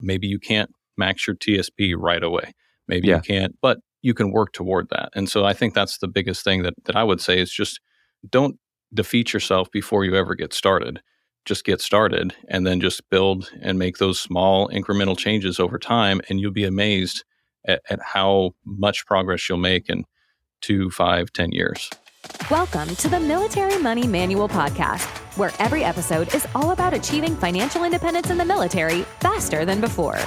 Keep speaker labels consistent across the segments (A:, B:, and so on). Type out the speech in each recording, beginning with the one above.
A: Maybe you can't max your TSP right away. Maybe
B: Yeah.
A: you can't, but you can work toward that. And so I think that's the biggest thing that I would say is just don't defeat yourself before you ever get started. Just get started and then just build and make those small incremental changes over time. And you'll be amazed at how much progress you'll make in 2, 5, 10 years.
C: Welcome to the Military Money Manual Podcast, where every episode is all about achieving financial independence in the military faster than before.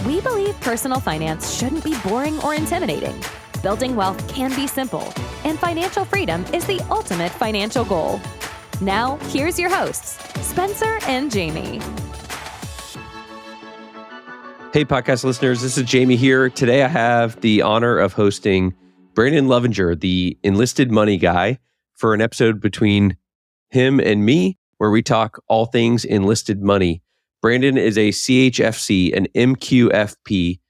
C: We believe personal finance shouldn't be boring or intimidating. Building wealth can be simple, and financial freedom is the ultimate financial goal. Now, here's your hosts, Spencer and Jamie.
B: Hey, podcast listeners, this is Jamie here. Today I have the honor of hosting Brandon Lovingier, the Enlisted Money Guy, for an episode between him and me, where we talk all things enlisted money. Brandon is a CHFC, an MQFP,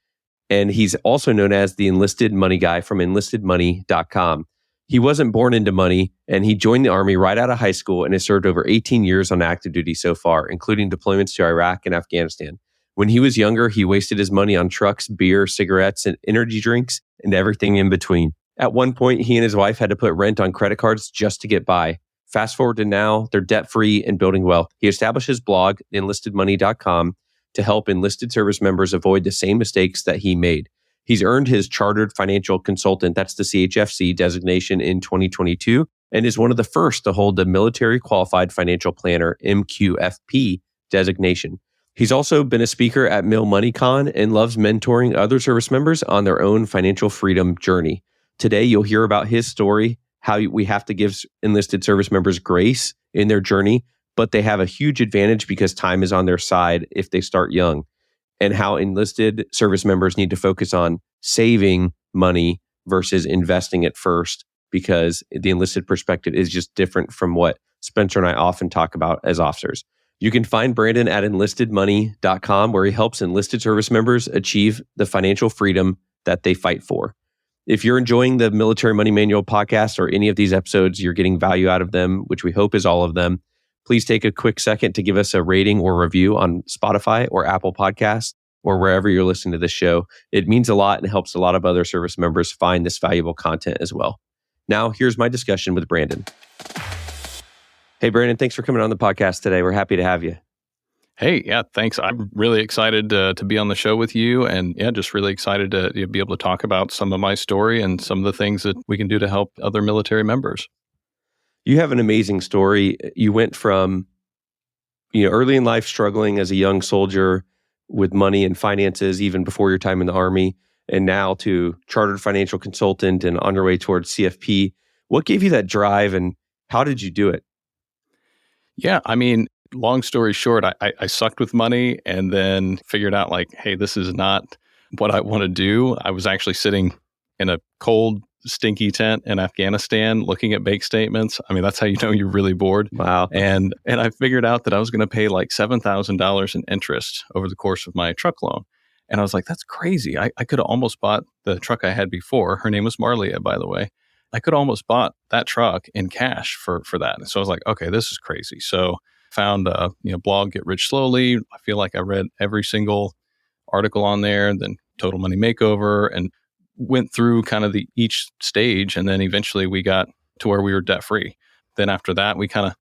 B: and he's also known as the Enlisted Money Guy from enlistedmoney.com. He wasn't born into money, and he joined the Army right out of high school and has served over 18 years on active duty so far, including deployments to Iraq and Afghanistan. When he was younger, he wasted his money on trucks, beer, cigarettes, and energy drinks, and everything in between. At one point, he and his wife had to put rent on credit cards just to get by. Fast forward to now, they're debt-free and building wealth. He established his blog, enlistedmoney.com, to help enlisted service members avoid the same mistakes that he made. He's earned his Chartered Financial Consultant, that's the CHFC designation, in 2022, and is one of the first to hold the Military Qualified Financial Planner, MQFP, designation. He's also been a speaker at Mill MoneyCon and loves mentoring other service members on their own financial freedom journey. Today, you'll hear about his story, how we have to give enlisted service members grace in their journey, but they have a huge advantage because time is on their side if they start young, and how enlisted service members need to focus on saving money versus investing it first, because the enlisted perspective is just different from what Spencer and I often talk about as officers. You can find Brandon at enlistedmoney.com, where he helps enlisted service members achieve the financial freedom that they fight for. If you're enjoying the Military Money Manual podcast or any of these episodes, you're getting value out of them, which we hope is all of them, please take a quick second to give us a rating or review on Spotify or Apple Podcasts or wherever you're listening to this show. It means a lot and helps a lot of other service members find this valuable content as well. Now, here's my discussion with Brandon. Hey, Brandon, thanks for coming on the podcast today. We're happy to have you.
A: Hey, yeah, thanks. I'm really excited to be on the show with you, and yeah, just really excited to be able to talk about some of my story and some of the things that we can do to help other military members.
B: You have an amazing story. You went from, early in life struggling as a young soldier with money and finances, even before your time in the Army, and now to Chartered Financial Consultant and on your way towards CFP. What gave you that drive, and how did you do it?
A: Yeah, I mean, long story short, I sucked with money and then figured out hey, this is not what I want to do. I was actually sitting in a cold, stinky tent in Afghanistan looking at bank statements. I mean, that's how you know you're really bored.
B: Wow.
A: And I figured out that I was going to pay $7,000 in interest over the course of my truck loan. And I was like, that's crazy. I could have almost bought the truck I had before. Her name was Marlia, by the way. I could almost bought that truck in cash for that. And so I was like, okay, this is crazy. So found a blog, Get Rich Slowly. I feel like I read every single article on there, then Total Money Makeover, and went through kind of each stage. And then eventually we got to where we were debt free. Then after that, we kind of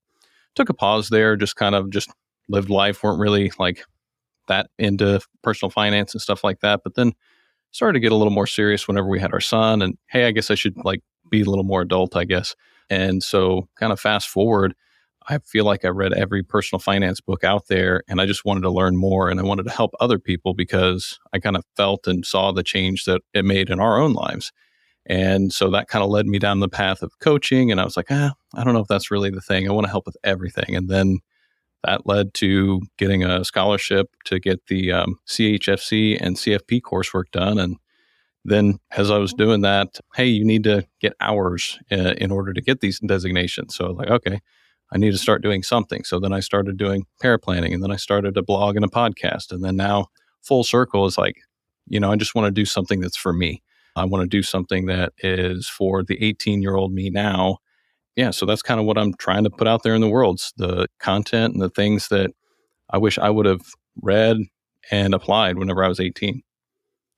A: took a pause there, just lived life, weren't really that into personal finance and stuff like that. But then started to get a little more serious whenever we had our son, and hey, I guess I should be a little more adult, I guess. And so kind of fast forward, I feel like I read every personal finance book out there, and I just wanted to learn more, and I wanted to help other people because I kind of felt and saw the change that it made in our own lives. And so that kind of led me down the path of coaching, and I was like, I don't know if that's really the thing. I want to help with everything. And then that led to getting a scholarship to get the CHFC and CFP coursework done. And then as I was doing that, hey, you need to get hours in order to get these designations. So okay, I need to start doing something. So then I started doing paraplanning, and then I started a blog and a podcast. And then now full circle is I just want to do something that's for me. I want to do something that is for the 18-year-old me now. Yeah, so that's kind of what I'm trying to put out there in the world. It's the content and the things that I wish I would have read and applied whenever I was 18.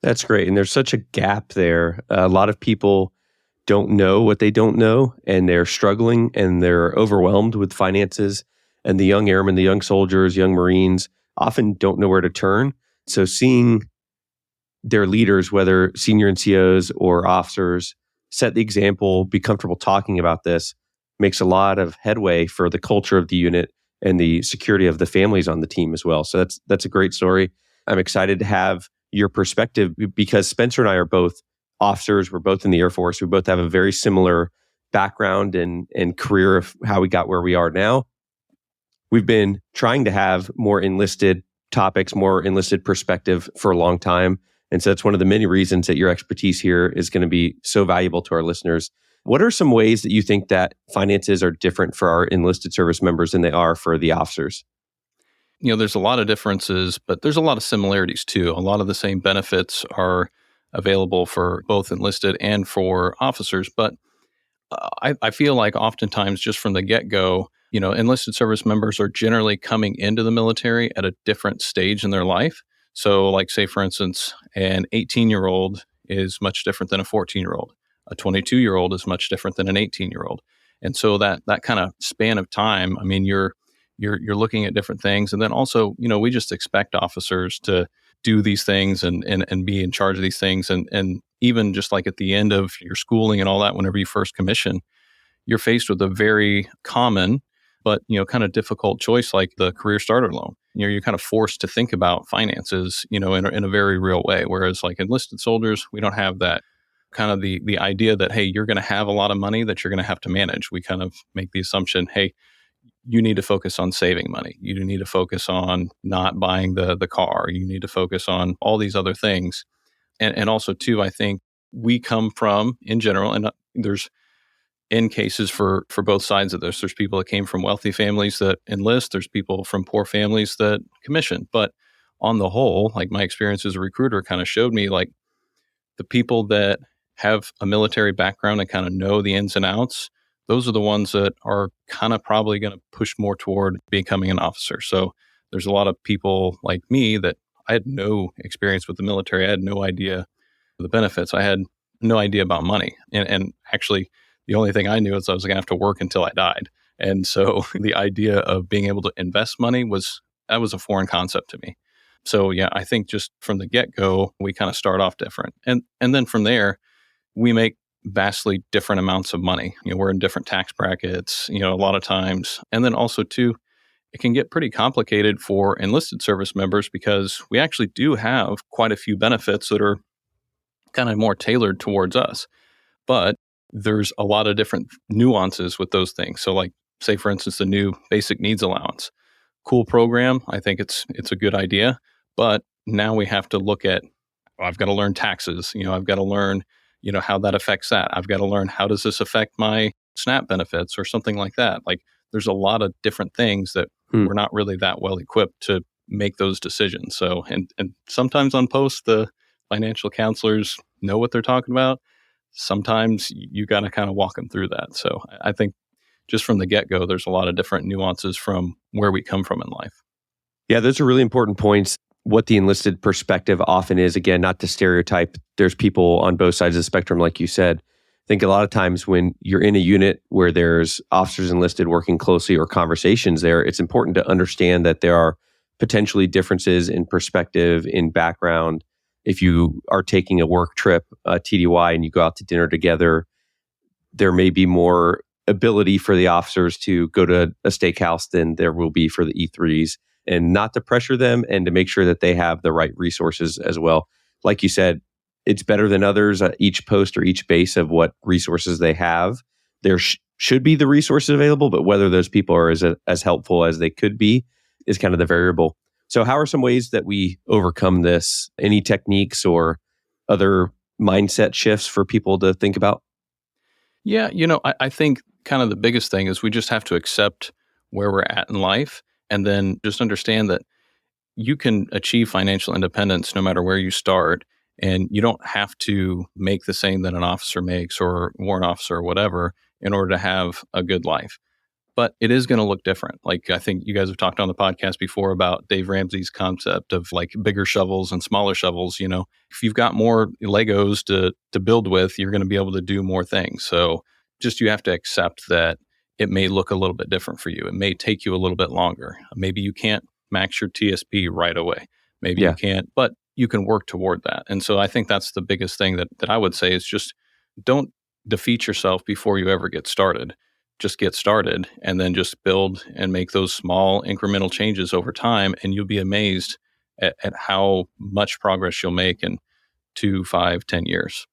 B: That's great. And there's such a gap there. A lot of people don't know what they don't know, and they're struggling and they're overwhelmed with finances. And the young airmen, the young soldiers, young Marines often don't know where to turn. So seeing their leaders, whether senior NCOs or officers, set the example, be comfortable talking about this, makes a lot of headway for the culture of the unit and the security of the families on the team as well. So that's a great story. I'm excited to have your perspective because Spencer and I are both officers. We're both in the Air Force. We both have a very similar background and career of how we got where we are now. We've been trying to have more enlisted topics, more enlisted perspective for a long time. And so that's one of the many reasons that your expertise here is going to be so valuable to our listeners. What are some ways that you think that finances are different for our enlisted service members than they are for the officers?
A: There's a lot of differences, but there's a lot of similarities too. A lot of the same benefits are available for both enlisted and for officers. But I feel like oftentimes just from the get-go, enlisted service members are generally coming into the military at a different stage in their life. So like say, for instance, an 18-year-old is much different than a 14-year-old. A 22-year-old is much different than an 18-year-old. And so that kind of span of time, I mean, you're looking at different things. And then also, we just expect officers to do these things and be in charge of these things. And even just like at the end of your schooling and all that, whenever you first commission, you're faced with a very common, but, kind of difficult choice like the career starter loan. You're kind of forced to think about finances, in a very real way. Whereas like enlisted soldiers, we don't have that kind of the idea that, hey, you're going to have a lot of money that you're going to have to manage. We kind of make the assumption, hey, you need to focus on saving money. You need to focus on not buying the car. You need to focus on all these other things. And also, too, I think we come from, in general, and there's in cases for both sides of this. There's people that came from wealthy families that enlist. There's people from poor families that commission. But on the whole, like my experience as a recruiter kind of showed me, like the people that have a military background and kind of know the ins and outs, those are the ones that are kind of probably going to push more toward becoming an officer. So there's a lot of people like me that I had no experience with the military. I had no idea the benefits. I had no idea about money. And actually, the only thing I knew is I was going to have to work until I died. And so the idea of being able to invest money was a foreign concept to me. So yeah, I think just from the get-go, we kind of start off different. And then from there, we make vastly different amounts of money. We're in different tax brackets, a lot of times. And then also too, it can get pretty complicated for enlisted service members because we actually do have quite a few benefits that are kind of more tailored towards us. But there's a lot of different nuances with those things. So like, say, for instance, the new basic needs allowance. Cool program. I think it's a good idea. But now we have to look at, I've got to learn taxes. I've got to learn, how that affects that. I've got to learn how does this affect my SNAP benefits or something like that. Like there's a lot of different things that we're not really that well equipped to make those decisions. So, and sometimes on post, the financial counselors know what they're talking about. Sometimes you got to kind of walk them through that. So I think just from the get-go, there's a lot of different nuances from where we come from in life.
B: Yeah, those are really important points. What the enlisted perspective often is, again, not to stereotype, there's people on both sides of the spectrum, like you said. I think a lot of times when you're in a unit where there's officers enlisted working closely or conversations there, it's important to understand that there are potentially differences in perspective, in background. If you are taking a work trip, TDY, and you go out to dinner together, there may be more ability for the officers to go to a steakhouse than there will be for the E3s, and not to pressure them and to make sure that they have the right resources as well. Like you said, it's better than others at each post or each base of what resources they have. There should be the resources available, but whether those people are as helpful as they could be is kind of the variable. So how are some ways that we overcome this? Any techniques or other mindset shifts for people to think about?
A: Yeah, I think kind of the biggest thing is we just have to accept where we're at in life and then just understand that you can achieve financial independence no matter where you start. And you don't have to make the same that an officer makes or warrant officer or whatever in order to have a good life. but it is going to look different. Like I think you guys have talked on the podcast before about Dave Ramsey's concept of like bigger shovels and smaller shovels. If you've got more Legos to build with, you're going to be able to do more things. So just you have to accept that it may look a little bit different for you. It may take you a little bit longer. Maybe you can't max your TSP right away. Maybe you can't, but you can work toward that. And so I think that's the biggest thing that I would say is just don't defeat yourself before you ever get started. Just get started and then just build and make those small incremental changes over time. And you'll be amazed at how much progress you'll make in 2, 5, 10 years.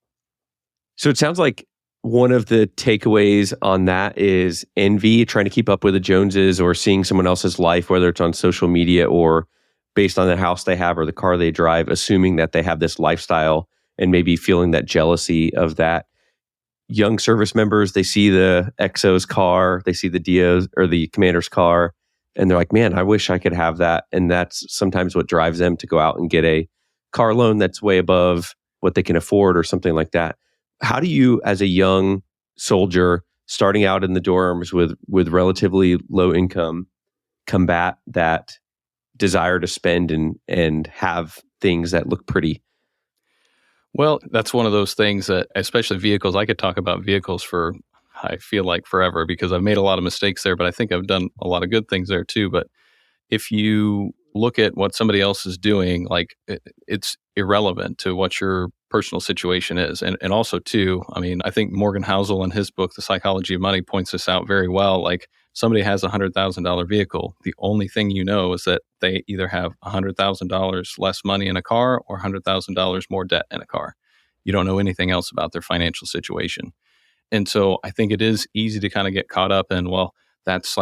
B: So it sounds like one of the takeaways on that is envy, trying to keep up with the Joneses or seeing someone else's life, whether it's on social media or based on the house they have or the car they drive, assuming that they have this lifestyle and maybe feeling that jealousy of that. Young service members, they see the XO's car, they see the DO's or the commander's car, and they're like, man, I wish I could have that. And that's sometimes what drives them to go out and get a car loan that's way above what they can afford or something like that. How do you, as a young soldier starting out in the dorms with relatively low income, combat that desire to spend and have things that look pretty?
A: Well, that's one of those things that, especially vehicles, I could talk about vehicles for, I feel like forever because I've made a lot of mistakes there, but I think I've done a lot of good things there too. But if you look at what somebody else is doing, like it's irrelevant to what your personal situation is. And also too, I mean, I think Morgan Housel in his book, The Psychology of Money, points this out very well. Like somebody has $100,000 vehicle. The only thing you know is that they either have $100,000 less money in a car or $100,000 more debt in a car. You don't know anything else about their financial situation. And so I think it is easy to kind of get caught up in, well, that's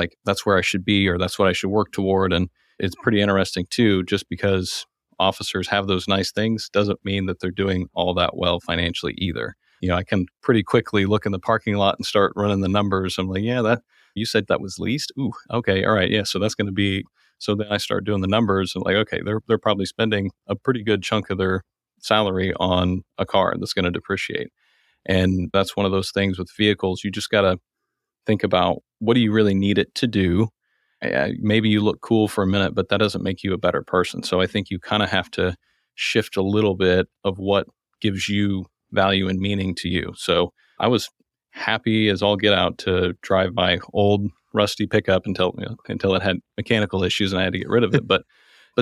A: where I should be, or that's what I should work toward. And it's pretty interesting too, just because officers have those nice things doesn't mean that they're doing all that well financially either. I can pretty quickly look in the parking lot and start running the numbers. I'm like, yeah, that you said that was leased. Ooh, okay, all right, yeah. So that's going to be. So then I start doing the numbers and like, okay, they're probably spending a pretty good chunk of their salary on a car that's going to depreciate. And that's one of those things with vehicles. You just got to think about, what do you really need it to do? Maybe you look cool for a minute, but that doesn't make you a better person. So I think you kind of have to shift a little bit of what gives you value and meaning to you. So I was happy as all get out to drive my old rusty pickup until it had mechanical issues and I had to get rid of it. But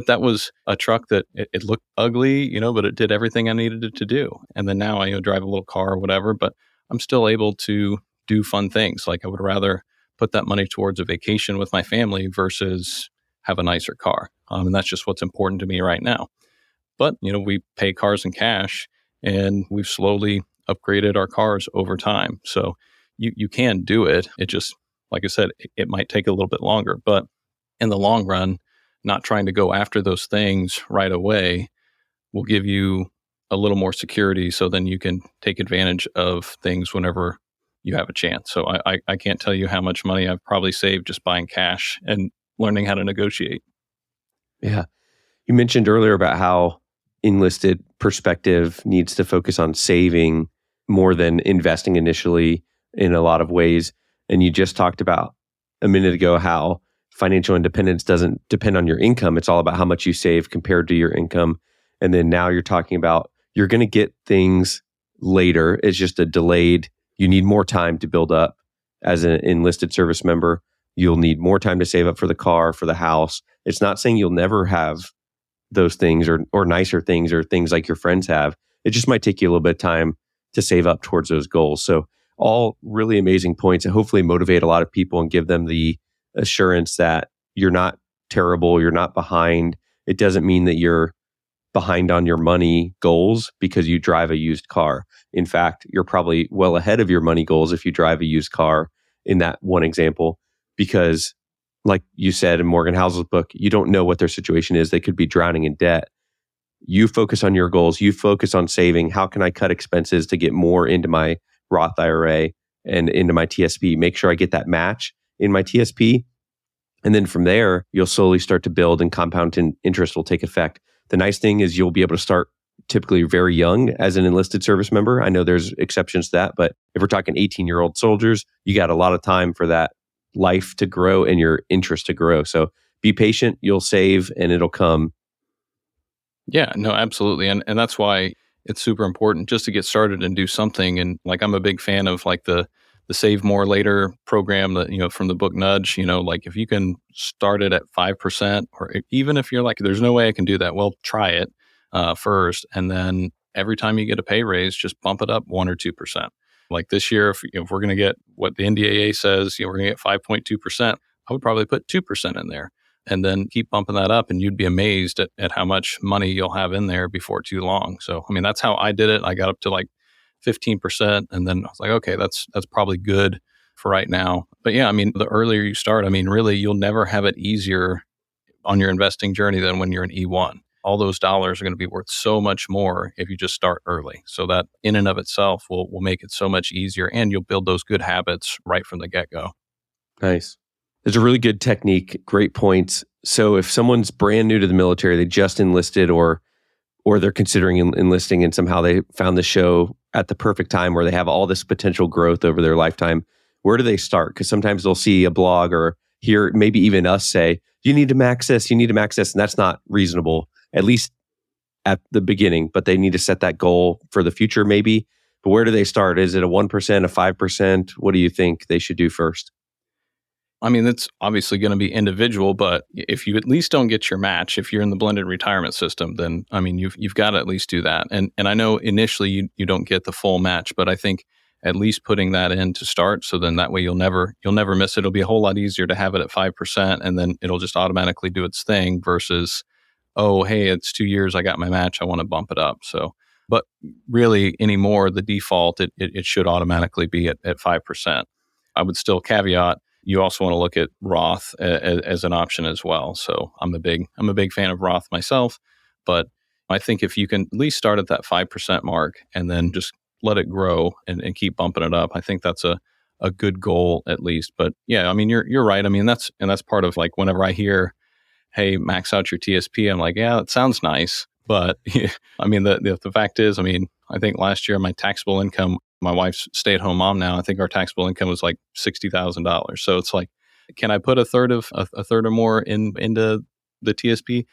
A: that was a truck that it looked ugly, but it did everything I needed it to do. And then now I drive a little car or whatever, but I'm still able to do fun things. Like I would rather put that money towards a vacation with my family versus have a nicer car. And that's just what's important to me right now. But, we pay cars in cash and we've slowly upgraded our cars over time. So you can do it. It just, like I said, it might take a little bit longer, but in the long run, not trying to go after those things right away will give you a little more security. So then you can take advantage of things whenever you have a chance. So I can't tell you how much money I've probably saved just buying cash and learning how to negotiate.
B: Yeah. You mentioned earlier about how enlisted perspective needs to focus on saving more than investing initially in a lot of ways. And you just talked about a minute ago how financial independence doesn't depend on your income. It's all about how much you save compared to your income. And then now you're talking about you're going to get things later. It's just a delayed, you need more time to build up as an enlisted service member. You'll need more time to save up for the car, for the house. It's not saying you'll never have those things or nicer things or things like your friends have. It just might take you a little bit of time to save up towards those goals. So all really amazing points and hopefully motivate a lot of people and give them the assurance that you're not terrible, you're not behind. It doesn't mean that you're behind on your money goals because you drive a used car. In fact, you're probably well ahead of your money goals if you drive a used car in that one example, because like you said in Morgan Housel's book, you don't know what their situation is. They could be drowning in debt. You focus on your goals. You focus on saving. How can I cut expenses to get more into my Roth IRA and into my TSP? Make sure I get that match in my TSP. And then from there, you'll slowly start to build and compound interest will take effect. The nice thing is you'll be able to start typically very young as an enlisted service member. I know there's exceptions to that, but if we're talking 18-year-old soldiers, you got a lot of time for that life to grow and your interest to grow. So be patient, you'll save and it'll come.
A: Yeah, no, absolutely. And that's why it's super important just to get started and do something. And like, I'm a big fan of like the Save More Later program that, from the book Nudge, like if you can start it at 5%, or even if you're like, there's no way I can do that. Well, try it first. And then every time you get a pay raise, just bump it up 1 or 2%. Like this year, if we're going to get what the NDAA says, we're going to get 5.2%, I would probably put 2% in there and then keep bumping that up. And you'd be amazed at how much money you'll have in there before too long. So, I mean, that's how I did it. I got up to like 15%. And then I was like, okay, that's probably good for right now. But yeah, I mean, the earlier you start, I mean, really, you'll never have it easier on your investing journey than when you're an E1. All those dollars are going to be worth so much more if you just start early. So that in and of itself will make it so much easier, and you'll build those good habits right from the get-go.
B: Nice. There's a really good technique, great points. So if someone's brand new to the military, they just enlisted or they're considering enlisting and somehow they found the show at the perfect time where they have all this potential growth over their lifetime, where do they start? Because sometimes they'll see a blog or hear maybe even us say, you need to max this, and that's not reasonable, at least at the beginning, but they need to set that goal for the future maybe. But where do they start? Is it a 1%, a 5%? What do you think they should do first?
A: I mean, it's obviously going to be individual, but if you at least don't get your match, if you're in the blended retirement system, then I mean, you've got to at least do that. And I know initially you don't get the full match, but I think at least putting that in to start, so then that way you'll never miss it. It'll be a whole lot easier to have it at 5%, and then it'll just automatically do its thing versus, oh, hey, it's 2 years, I got my match, I want to bump it up. So, but really anymore, the default, it should automatically be at 5%. I would still caveat, you also want to look at Roth as an option as well. So I'm a big fan of Roth myself, but I think if you can at least start at that 5% mark and then just let it grow and keep bumping it up, I think that's a good goal at least. But yeah, I mean, you're right. I mean, that's part of like whenever I hear, hey, max out your TSP, I'm like, yeah, that sounds nice. But I mean, the fact is, I mean, I think last year my taxable income, my wife's stay-at-home mom now, I think our taxable income was like $60,000. So it's like, can I put a third or more into the TSP?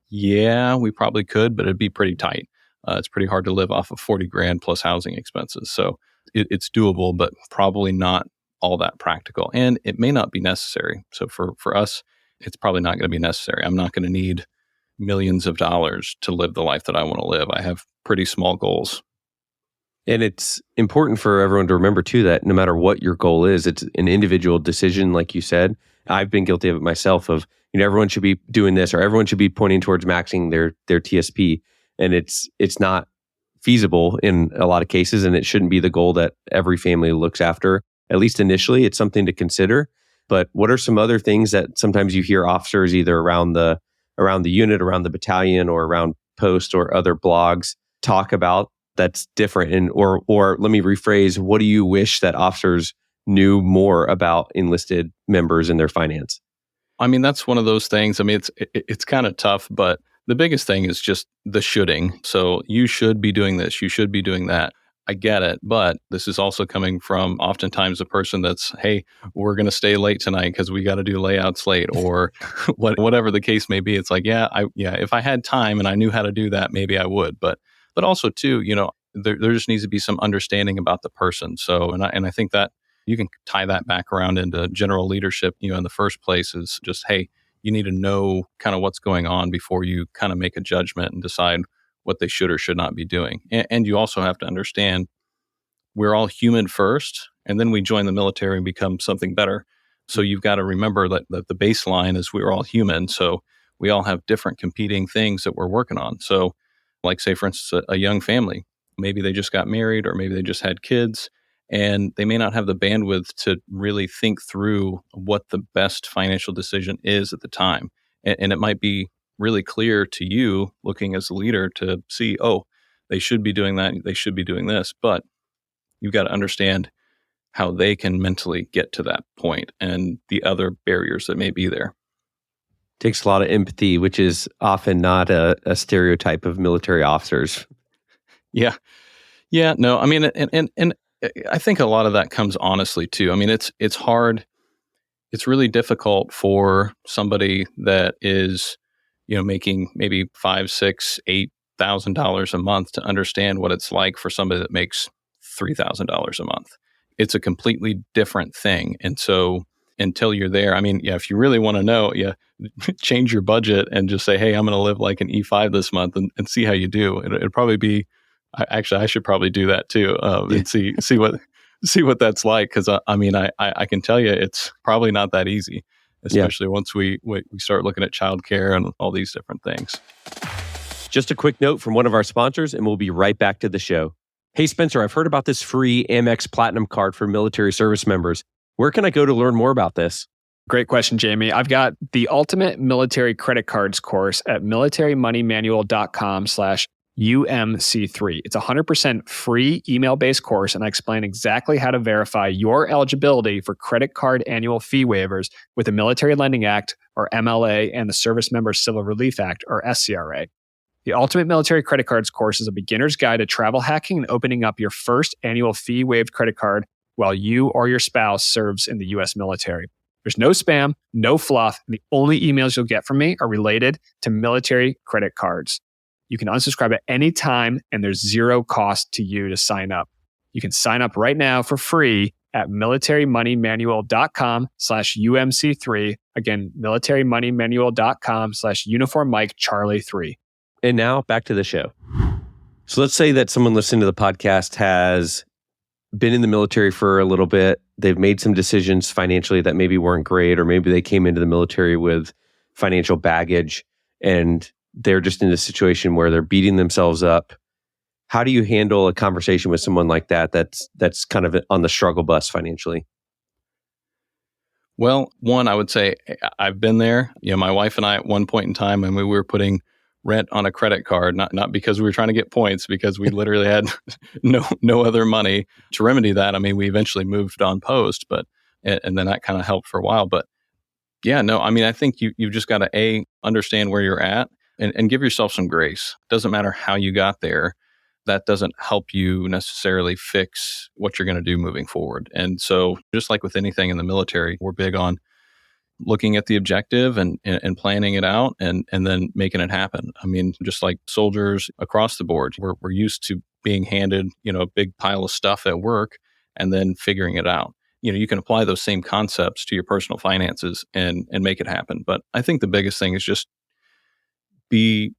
A: Yeah, we probably could, but it'd be pretty tight. It's pretty hard to live off of 40 grand plus housing expenses. So it's doable, but probably not all that practical. And it may not be necessary. So for us, it's probably not going to be necessary. I'm not going to need millions of dollars to live the life that I want to live. I have pretty small goals.
B: And it's important for everyone to remember too that no matter what your goal is, it's an individual decision, like you said. I've been guilty of it myself of, everyone should be doing this or everyone should be pointing towards maxing their TSP. And it's not feasible in a lot of cases, and it shouldn't be the goal that every family looks after. At least initially, it's something to consider. But what are some other things that sometimes you hear officers either around the unit, around the battalion, or around post or other blogs talk about that's different? And or let me rephrase, what do you wish that officers knew more about enlisted members and their finance?
A: I mean, that's one of those things. I mean, it's kind of tough, but the biggest thing is just the shoulding. So you should be doing this, you should be doing that. I get it, but this is also coming from oftentimes a person that's, hey, we're going to stay late tonight because we got to do layouts late, or whatever the case may be. It's like, if I had time and I knew how to do that, maybe I would. But also too, there just needs to be some understanding about the person. So, and I think that you can tie that back around into general leadership. In the first place is just, hey, you need to know kind of what's going on before you kind of make a judgment and decide what they should or should not be doing. And you also have to understand we're all human first, and then we join the military and become something better. So you've got to remember that the baseline is we're all human. So we all have different competing things that we're working on. So like, say, for instance, a young family, maybe they just got married or maybe they just had kids, and they may not have the bandwidth to really think through what the best financial decision is at the time. And it might be really clear to you looking as a leader to see, oh, they should be doing that, they should be doing this, but you've got to understand how they can mentally get to that point and the other barriers that may be there.
B: Takes a lot of empathy, which is often not a stereotype of military officers.
A: Yeah. No, I mean, and I think a lot of that comes honestly too. I mean, it's hard. it's really difficult for somebody that is, making maybe $5, $6, $8,000 a month to understand what it's like for somebody that makes $3,000 a month. It's a completely different thing. And so until you're there, if you really want to know, change your budget and just say, hey, I'm going to live like an E5 this month and see how you do. It'd probably be, I should probably do that too, and see what that's like. Cause I can tell you it's probably not that easy, especially once we start looking at childcare and all these different things.
B: Just a quick note from one of our sponsors, and we'll be right back to the show. Hey, Spencer, I've heard about this free Amex Platinum card for military service members. Where can I go to learn more about this?
D: Great question, Jamie. I've got the Ultimate Military Credit Cards course at militarymoneymanual.com/UMC3. It's a 100% free email-based course, and I explain exactly how to verify your eligibility for credit card annual fee waivers with the Military Lending Act, or MLA, and the Service Members Civil Relief Act, or SCRA. The Ultimate Military Credit Cards course is a beginner's guide to travel hacking and opening up your first annual fee-waived credit card while you or your spouse serves in the U.S. military. There's no spam, no fluff, and the only emails you'll get from me are related to military credit cards. You can unsubscribe at any time, and there's zero cost to you to sign up. You can sign up right now for free at militarymoneymanual.com/UMC3. Again, militarymoneymanual.com/Uniform Mike Charlie 3.
B: And now back to the show. So let's say that someone listening to the podcast has been in the military for a little bit. They've made some decisions financially that maybe weren't great, or maybe they came into the military with financial baggage and they're just in a situation where they're beating themselves up. How do you handle a conversation with someone like that that's kind of on the struggle bus financially?
A: Well, one, I would say I've been there. My wife and I at one point in time, we were putting rent on a credit card, not because we were trying to get points, because we literally had no other money to remedy that. We eventually moved on post, and then that kind of helped for a while. But yeah, no, I think you've just got to understand where you're at and give yourself some grace. Doesn't matter how you got there. That doesn't help you necessarily fix what you're going to do moving forward. And so just like with anything in the military, we're big on looking at the objective and planning it out and then making it happen. Just like soldiers across the board, we're used to being handed, a big pile of stuff at work and then figuring it out. You can apply those same concepts to your personal finances and make it happen. But I think the biggest thing is just be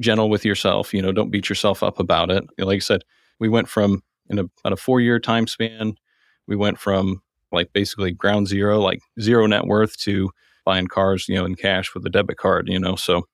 A: gentle with yourself. Don't beat yourself up about it. Like I said, we went from in about a 4-year time span, we went from like basically ground zero, like zero net worth, to buying cars, in cash with a debit card, so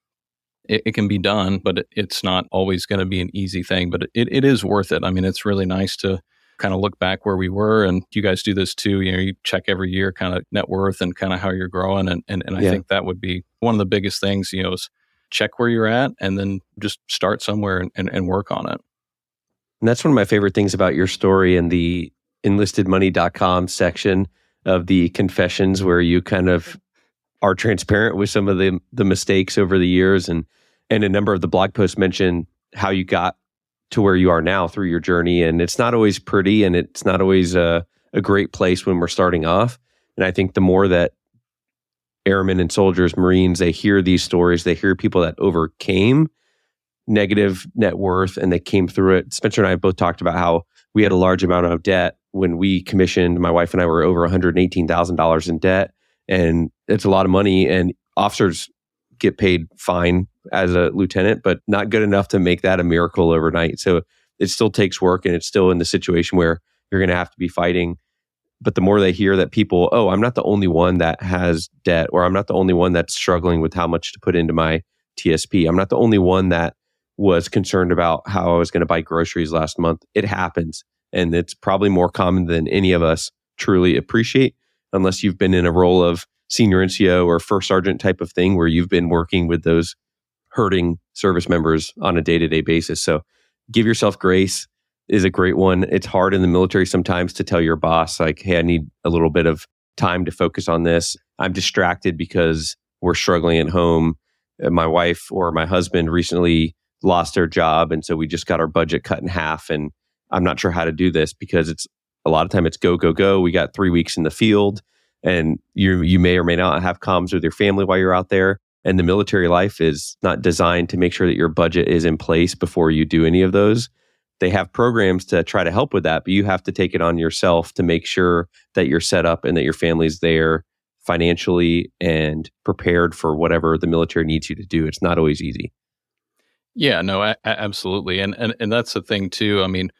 A: it can be done, but it's not always going to be an easy thing, but it is worth it. It's really nice to kind of look back where we were, and you guys do this too. You check every year kind of net worth and kind of how you're growing. And I think that would be one of the biggest things, is check where you're at and then just start somewhere and work on it.
B: And that's one of my favorite things about your story and the enlistedmoney.com section of the confessions, where you kind of are transparent with some of the mistakes over the years, and a number of the blog posts mention how you got to where you are now through your journey. And it's not always pretty, and it's not always a great place when we're starting off. And I think the more that airmen and soldiers, Marines, they hear these stories, they hear people that overcame negative net worth and they came through it. Spencer and I have both talked about how we had a large amount of debt when we commissioned. My wife and I were over $118,000 in debt, and it's a lot of money. And officers get paid fine as a lieutenant, but not good enough to make that a miracle overnight. So it still takes work, and it's still in the situation where you're going to have to be fighting. But the more they hear that people, I'm not the only one that has debt, or I'm not the only one that's struggling with how much to put into my TSP. I'm not the only one that was concerned about how I was going to buy groceries last month. It happens. And it's probably more common than any of us truly appreciate, unless you've been in a role of senior NCO or first sergeant type of thing, where you've been working with those hurting service members on a day-to-day basis. So give yourself grace is a great one. It's hard in the military sometimes to tell your boss, like, hey, I need a little bit of time to focus on this. I'm distracted because we're struggling at home. My wife or my husband recently lost their job, and so we just got our budget cut in half, and I'm not sure how to do this, because it's a lot of time it's go, go, go. We got 3 weeks in the field, and you may or may not have comms with your family while you're out there. And the military life is not designed to make sure that your budget is in place before you do any of those. They have programs to try to help with that, but you have to take it on yourself to make sure that you're set up and that your family's there financially and prepared for whatever the military needs you to do. It's not always easy.
A: Yeah, no, absolutely. And that's the thing too. I mean,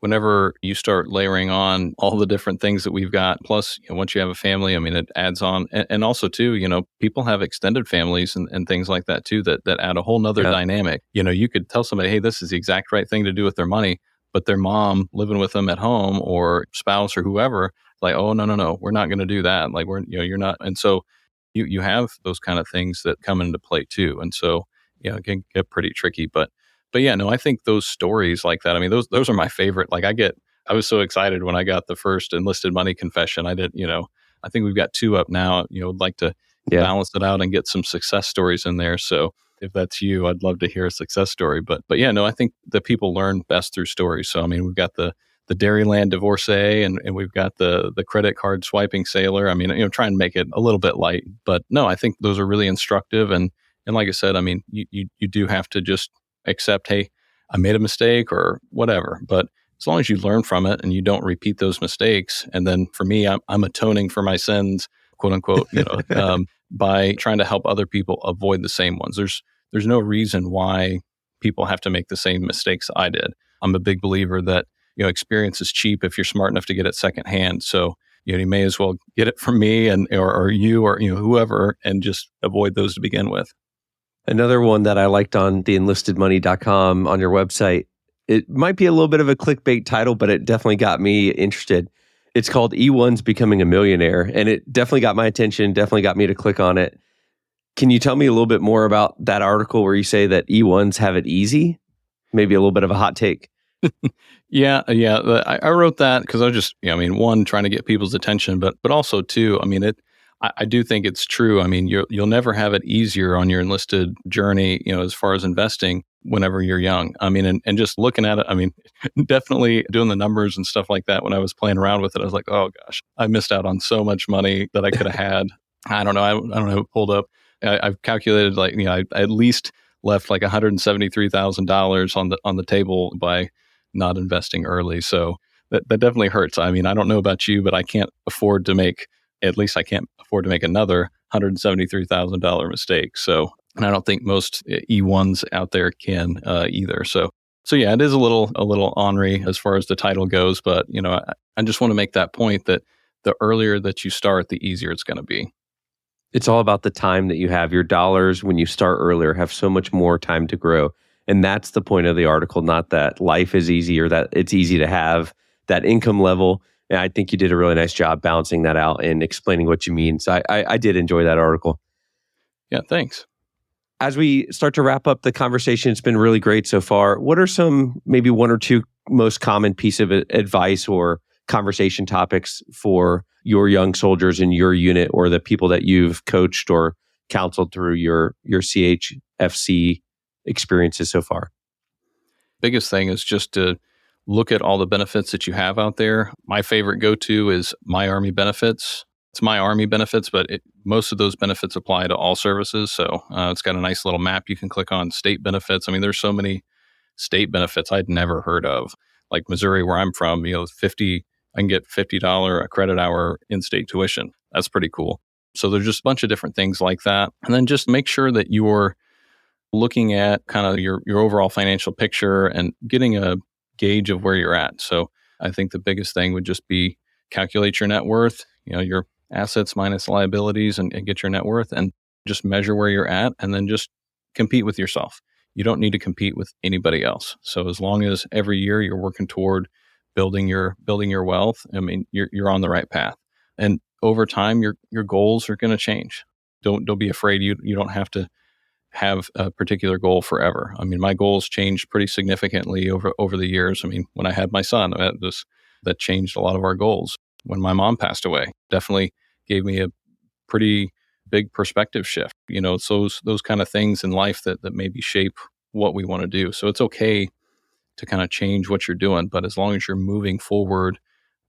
A: whenever you start layering on all the different things that we've got, plus, once you have a family, I mean, it adds on. And also too, people have extended families and things like that too, that add a whole nother dynamic. You could tell somebody, hey, this is the exact right thing to do with their money, but their mom living with them at home or spouse or whoever, like, oh, no, we're not going to do that. Like, you're not. And so you have those kind of things that come into play too. And so, it can get pretty tricky, but yeah, no, I think those stories like that, I mean, those are my favorite. Like I was so excited when I got the first Enlisted Money confession. I did, I think we've got 2 up now. Would like to balance it out and get some success stories in there. So if that's you, I'd love to hear a success story. But yeah, no, I think that people learn best through stories. So I mean, we've got the Dairyland divorcee and we've got the credit card swiping sailor. I mean, try and make it a little bit light. But no, I think those are really instructive. And like I said, I mean, you do have to just accept, hey, I made a mistake or whatever. But as long as you learn from it and you don't repeat those mistakes, and then for me, I'm atoning for my sins, quote unquote, by trying to help other people avoid the same ones. There's no reason why people have to make the same mistakes I did. I'm a big believer that experience is cheap if you're smart enough to get it secondhand. So you may as well get it from me and or you or whoever, and just avoid those to begin with.
B: Another one that I liked on the enlistedmoney.com on your website, it might be a little bit of a clickbait title, but it definitely got me interested. It's called E1's Becoming a Millionaire, and it definitely got my attention, definitely got me to click on it. Can you tell me a little bit more about that article where you say that E1s have it easy? Maybe a little bit of a hot take.
A: Yeah. I wrote that because I was just, one, trying to get people's attention, but also two, I mean, I do think it's true. I mean, you'll never have it easier on your enlisted journey, as far as investing whenever you're young. I mean, and just looking at it, I mean, definitely doing the numbers and stuff like that. When I was playing around with it, I was like, oh gosh, I missed out on so much money that I could have had. I don't know. I don't have it pulled up. I've calculated I at least left like $173,000 on the table by not investing early. So that definitely hurts. I mean, I don't know about you, but I can't afford to make another $173,000 mistake. So, and I don't think most E1s out there can either. So yeah, it is a little ornery as far as the title goes, but I just want to make that point that the earlier that you start, the easier it's going to be.
B: It's all about the time that you have. Your dollars, when you start earlier, have so much more time to grow. And that's the point of the article, not that life is easy or that it's easy to have that income level. And I think you did a really nice job balancing that out and explaining what you mean. So I did enjoy that article.
A: Yeah, thanks.
B: As we start to wrap up the conversation, it's been really great so far. What are some, maybe 1 or 2 most common piece of advice or conversation topics for your young soldiers in your unit or the people that you've coached or counseled through your CHFC experiences so far?
A: Biggest thing is just to look at all the benefits that you have out there. My favorite go-to is My Army Benefits. It's My Army Benefits, but most of those benefits apply to all services. So it's got a nice little map you can click on. State benefits. I mean, there's so many state benefits I'd never heard of. Like Missouri, where I'm from, I can get $50 a credit hour in-state tuition. That's pretty cool. So there's just a bunch of different things like that. And then just make sure that you're looking at kind of your overall financial picture and getting a gauge of where you're at. So I think the biggest thing would just be calculate your net worth, your assets minus liabilities, and get your net worth, and just measure where you're at, and then just compete with yourself. You don't need to compete with anybody else. So as long as every year you're working toward building your wealth, I mean, you're on the right path. And over time, your goals are going to change. Don't be afraid. You don't have to have a particular goal forever. I mean, my goals changed pretty significantly over the years. I mean, when I had my son, that changed a lot of our goals. When my mom passed away, definitely gave me a pretty big perspective shift. It's those kind of things in life that maybe shape what we want to do. So it's okay to kind of change what you're doing, but as long as you're moving forward,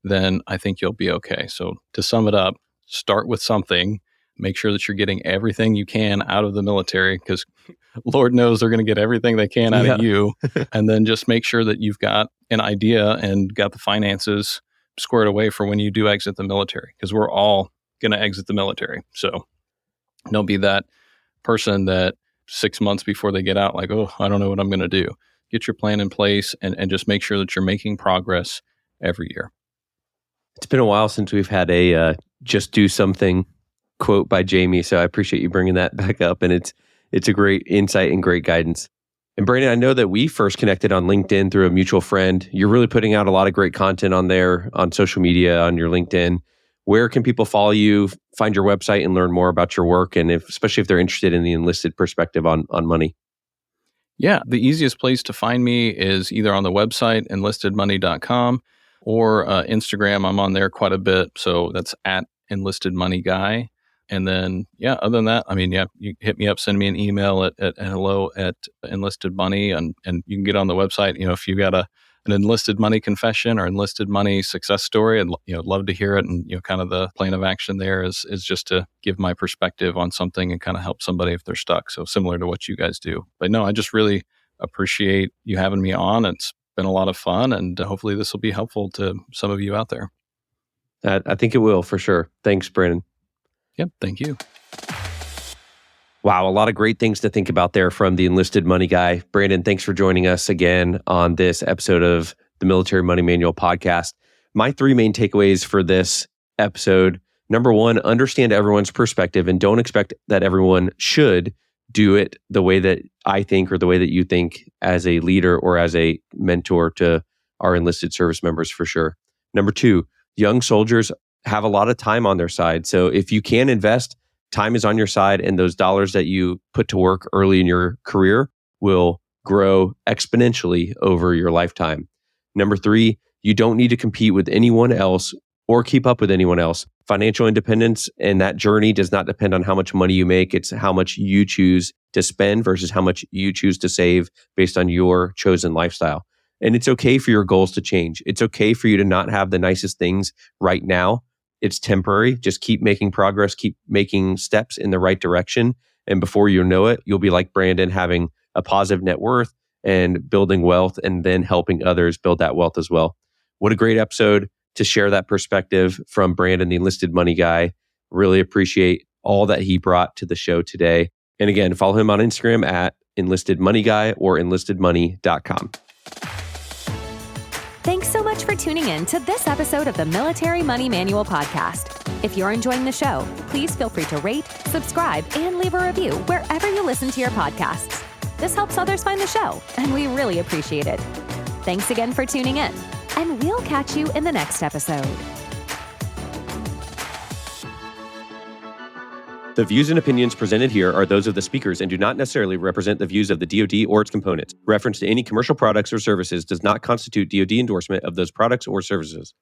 A: then I think you'll be okay. So to sum it up, start with something. Make sure that you're getting everything you can out of the military, because Lord knows they're going to get everything they can out of you. And then just make sure that you've got an idea and got the finances squared away for when you do exit the military, because we're all going to exit the military. So don't be that person that 6 months before they get out, like, oh, I don't know what I'm going to do. Get your plan in place and just make sure that you're making progress every year.
B: It's been a while since we've had a just do something quote by Jamie. So I appreciate you bringing that back up. And it's a great insight and great guidance. And Brandon, I know that we first connected on LinkedIn through a mutual friend. You're really putting out a lot of great content on there, on social media, on your LinkedIn. Where can people follow you, find your website, and learn more about your work? And especially if they're interested in the enlisted perspective on money.
A: Yeah, the easiest place to find me is either on the website, enlistedmoney.com, or Instagram. I'm on there quite a bit. So that's at Enlisted Money Guy. And then, other than that, you hit me up, send me an email at hello@Enlisted Money, and you can get on the website. If you got an enlisted money confession or enlisted money success story, I'd love to hear it. And kind of the plan of action there is just to give my perspective on something and kind of help somebody if they're stuck. So similar to what you guys do. But no, I just really appreciate you having me on. It's been a lot of fun, and hopefully this will be helpful to some of you out there.
B: I think it will for sure. Thanks, Brandon.
A: Yep. Thank you.
B: Wow. A lot of great things to think about there from the Enlisted Money Guy. Brandon, thanks for joining us again on this episode of the Military Money Manual podcast. My 3 main takeaways for this episode. Number 1, understand everyone's perspective and don't expect that everyone should do it the way that I think or the way that you think as a leader or as a mentor to our enlisted service members for sure. Number 2, young soldiers have a lot of time on their side. So if you can invest, time is on your side, and those dollars that you put to work early in your career will grow exponentially over your lifetime. Number 3, you don't need to compete with anyone else or keep up with anyone else. Financial independence and that journey does not depend on how much money you make. It's how much you choose to spend versus how much you choose to save based on your chosen lifestyle. And it's okay for your goals to change. It's okay for you to not have the nicest things right now. It's temporary. Just keep making progress, keep making steps in the right direction. And before you know it, you'll be like Brandon, having a positive net worth and building wealth and then helping others build that wealth as well. What a great episode to share that perspective from Brandon, the Enlisted Money Guy. Really appreciate all that he brought to the show today. And again, follow him on Instagram at Enlisted Money Guy or enlistedmoney.com.
C: Thanks so much for tuning in to this episode of the Military Money Manual podcast. If you're enjoying the show, please feel free to rate, subscribe, and leave a review wherever you listen to your podcasts. This helps others find the show, and we really appreciate it. Thanks again for tuning in, and we'll catch you in the next episode.
B: The views and opinions presented here are those of the speakers and do not necessarily represent the views of the DoD or its components. Reference to any commercial products or services does not constitute DoD endorsement of those products or services.